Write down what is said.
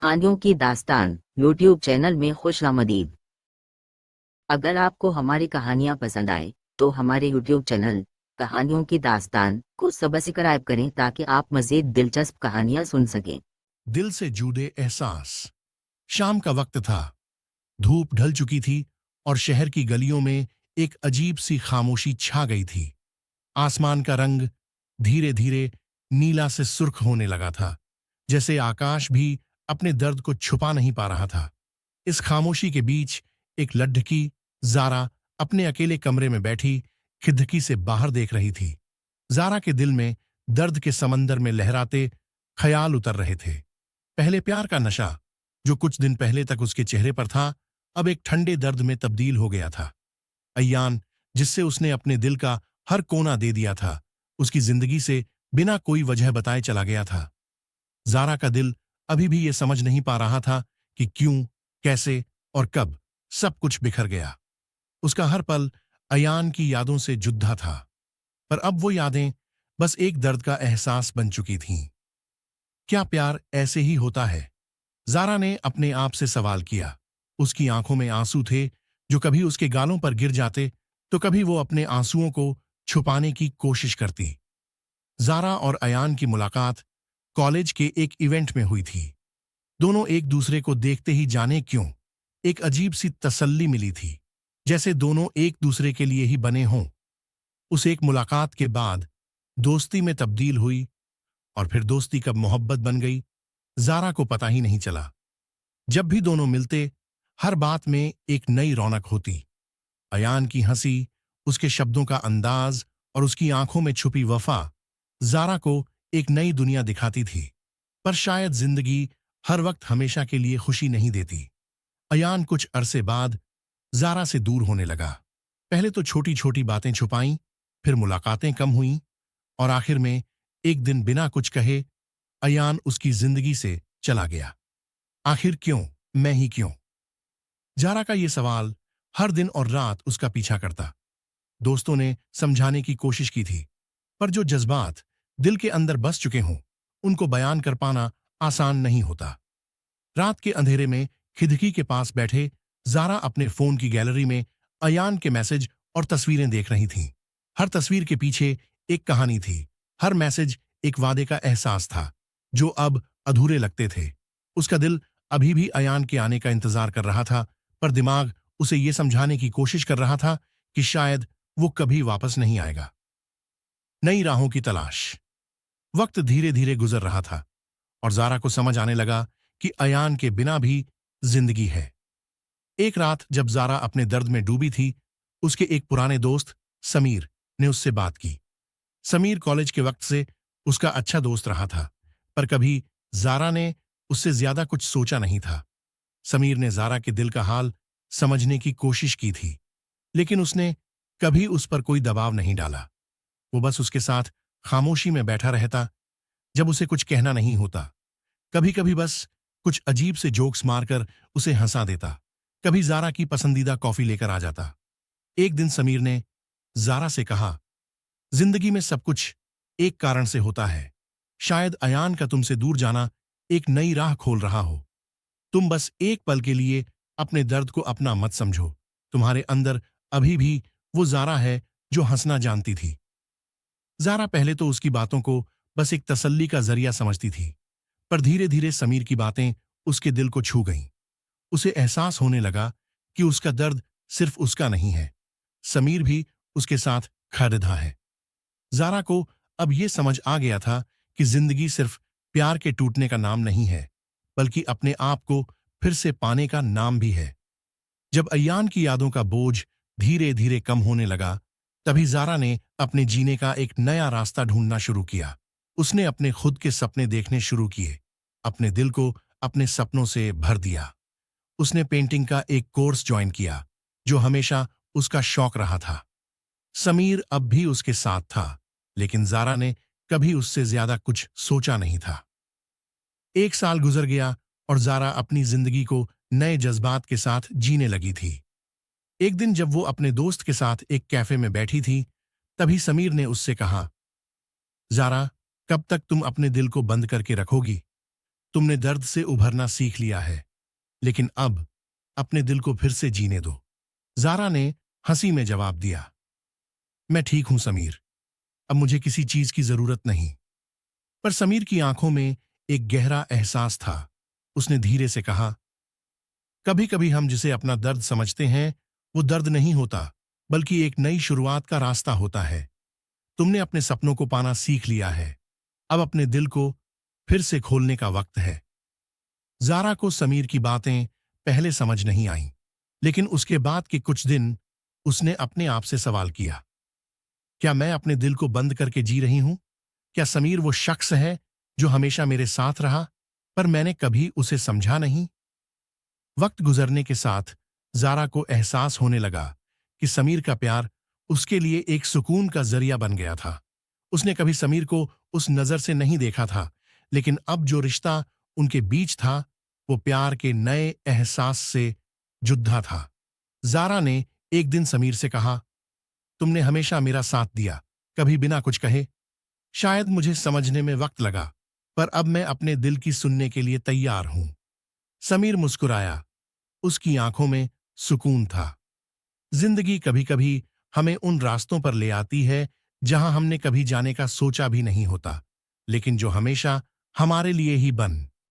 कहानियों की दास्तान यूट्यूब चैनल में खुशामदीद। अगर आपको हमारी कहानियाँ पसंद आए तो हमारे यूट्यूब चैनल कहानियों की दास्तान को सब्सक्राइब करें ताकि आप मज़ीद दिलचस्प कहानियाँ सुन सकें। दिल से जुड़े एहसास। शाम का वक्त था। धूप ढल चुकी थी और शहर की गलियों में एक अजीब सी खामोशी छा गई थी। आसमान का रंग धीरे धीरे नीला से सुर्ख होने लगा था, जैसे आकाश भी अपने दर्द को छुपा नहीं पा रहा था। इस खामोशी के बीच एक लड़की, जारा, अपने अकेले कमरे में बैठी खिड़की से बाहर देख रही थी। जारा के दिल में दर्द के समंदर में लहराते ख्याल उतर रहे थे। पहले प्यार का नशा, जो कुछ दिन पहले तक उसके चेहरे पर था, अब एक ठंडे दर्द में तब्दील हो गया था। अय्यान, जिससे उसने अपने दिल का हर कोना दे दिया था, उसकी जिंदगी से बिना कोई वजह बताए चला गया था। जारा का दिल अभी भी ये समझ नहीं पा रहा था कि क्यों, कैसे और कब सब कुछ बिखर गया। उसका हर पल अयान की यादों से जुद्धा था, पर अब वो यादें बस एक दर्द का एहसास बन चुकी थीं। क्या प्यार ऐसे ही होता है? जारा ने अपने आप से सवाल किया। उसकी आंखों में आंसू थे, जो कभी उसके गालों पर गिर जाते तो कभी वो अपने आंसुओं को छुपाने की कोशिश करती। जारा और अयान की मुलाकात कॉलेज के एक इवेंट में हुई थी। दोनों एक दूसरे को देखते ही जाने क्यों एक अजीब सी तसल्ली मिली थी, जैसे दोनों एक दूसरे के लिए ही बने हों। उस एक मुलाकात के बाद दोस्ती में तब्दील हुई, और फिर दोस्ती कब मोहब्बत बन गई, जारा को पता ही नहीं चला। जब भी दोनों मिलते, हर बात में एक नई रौनक होती। अयान की हंसी, उसके शब्दों का अंदाज और उसकी आंखों में छुपी वफा जारा को एक नई दुनिया दिखाती थी। पर शायद जिंदगी हर वक्त हमेशा के लिए खुशी नहीं देती। अयान कुछ अरसे बाद जारा से दूर होने लगा। पहले तो छोटी छोटी बातें छुपाईं, फिर मुलाकातें कम हुईं, और आखिर में एक दिन बिना कुछ कहे अयान उसकी जिंदगी से चला गया। आखिर क्यों? मैं ही क्यों? जारा का ये सवाल हर दिन और रात उसका पीछा करता। दोस्तों ने समझाने की कोशिश की थी, पर जो जज्बात दिल के अंदर बस चुके हों, उनको बयान कर पाना आसान नहीं होता। रात के अंधेरे में खिड़की के पास बैठे जारा अपने फोन की गैलरी में अयान के मैसेज और तस्वीरें देख रही थीं। हर तस्वीर के पीछे एक कहानी थी, हर मैसेज एक वादे का एहसास था, जो अब अधूरे लगते थे। उसका दिल अभी भी अयान के आने का इंतजार कर रहा था, पर दिमाग उसे ये समझाने की कोशिश कर रहा था कि शायद वो कभी वापस नहीं आएगा। नई राहों की तलाश। वक्त धीरे धीरे गुजर रहा था, और जारा को समझ आने लगा कि अयान के बिना भी जिंदगी है। एक रात जब जारा अपने दर्द में डूबी थी, उसके एक पुराने दोस्त समीर ने उससे बात की। समीर कॉलेज के वक्त से उसका अच्छा दोस्त रहा था, पर कभी जारा ने उससे ज्यादा कुछ सोचा नहीं था। समीर ने जारा के दिल का हाल समझने की कोशिश की थी, लेकिन उसने कभी उस पर कोई दबाव नहीं डाला। वो बस उसके साथ खामोशी में बैठा रहता जब उसे कुछ कहना नहीं होता। कभी कभी बस कुछ अजीब से जोक्स मारकर उसे हंसा देता, कभी जारा की पसंदीदा कॉफी लेकर आ जाता। एक दिन समीर ने जारा से कहा, जिंदगी में सब कुछ एक कारण से होता है। शायद अयान का तुमसे दूर जाना एक नई राह खोल रहा हो। तुम बस एक पल के लिए अपने दर्द को अपना मत समझो। तुम्हारे अंदर अभी भी वो जारा है जो हंसना जानती थी। जारा पहले तो उसकी बातों को बस एक तसल्ली का जरिया समझती थी, पर धीरे धीरे समीर की बातें उसके दिल को छू गईं। उसे एहसास होने लगा कि उसका दर्द सिर्फ उसका नहीं है, समीर भी उसके साथ खड़ा है। जारा को अब यह समझ आ गया था कि जिंदगी सिर्फ प्यार के टूटने का नाम नहीं है, बल्कि अपने आप को फिर से पाने का नाम भी है। जब अय्यान की यादों का बोझ धीरे धीरे कम होने लगा, तभी जारा ने अपने जीने का एक नया रास्ता ढूंढना शुरू किया। उसने अपने खुद के सपने देखने शुरू किए, अपने दिल को अपने सपनों से भर दिया। उसने पेंटिंग का एक कोर्स ज्वाइन किया, जो हमेशा उसका शौक रहा था। समीर अब भी उसके साथ था, लेकिन जारा ने कभी उससे ज्यादा कुछ सोचा नहीं था। एक साल गुजर गया और जारा अपनी जिंदगी को नए जज्बात के साथ जीने लगी थी। एक दिन जब वो अपने दोस्त के साथ एक कैफे में बैठी थी, तभी समीर ने उससे कहा, जारा, कब तक तुम अपने दिल को बंद करके रखोगी? तुमने दर्द से उभरना सीख लिया है, लेकिन अब अपने दिल को फिर से जीने दो। जारा ने हंसी में जवाब दिया, मैं ठीक हूं समीर, अब मुझे किसी चीज की जरूरत नहीं। पर समीर की आंखों में एक गहरा एहसास था। उसने धीरे से कहा, कभी कभी हम जिसे अपना दर्द समझते हैं वो दर्द नहीं होता, बल्कि एक नई शुरुआत का रास्ता होता है। तुमने अपने सपनों को पाना सीख लिया है, अब अपने दिल को फिर से खोलने का वक्त है। जारा को समीर की बातें पहले समझ नहीं आईं, लेकिन उसके बाद के कुछ दिन उसने अपने आप से सवाल किया, क्या मैं अपने दिल को बंद करके जी रही हूं? क्या समीर वो शख्स है जो हमेशा मेरे साथ रहा, पर मैंने कभी उसे समझा नहीं? वक्त गुजरने के साथ जारा को एहसास होने लगा कि समीर का प्यार उसके लिए एक सुकून का जरिया बन गया था। उसने कभी समीर को उस नजर से नहीं देखा था, लेकिन अब जो रिश्ता उनके बीच था वो प्यार के नए एहसास से जुद्धा था। जारा ने एक दिन समीर से कहा, तुमने हमेशा मेरा साथ दिया, कभी बिना कुछ कहे। शायद मुझे समझने में वक्त लगा, पर अब मैं अपने दिल की सुनने के लिए तैयार हूं। समीर मुस्कुराया, उसकी आंखों में सुकून था। जिंदगी कभी कभी हमें उन रास्तों पर ले आती है जहां हमने कभी जाने का सोचा भी नहीं होता, लेकिन जो हमेशा हमारे लिए ही बन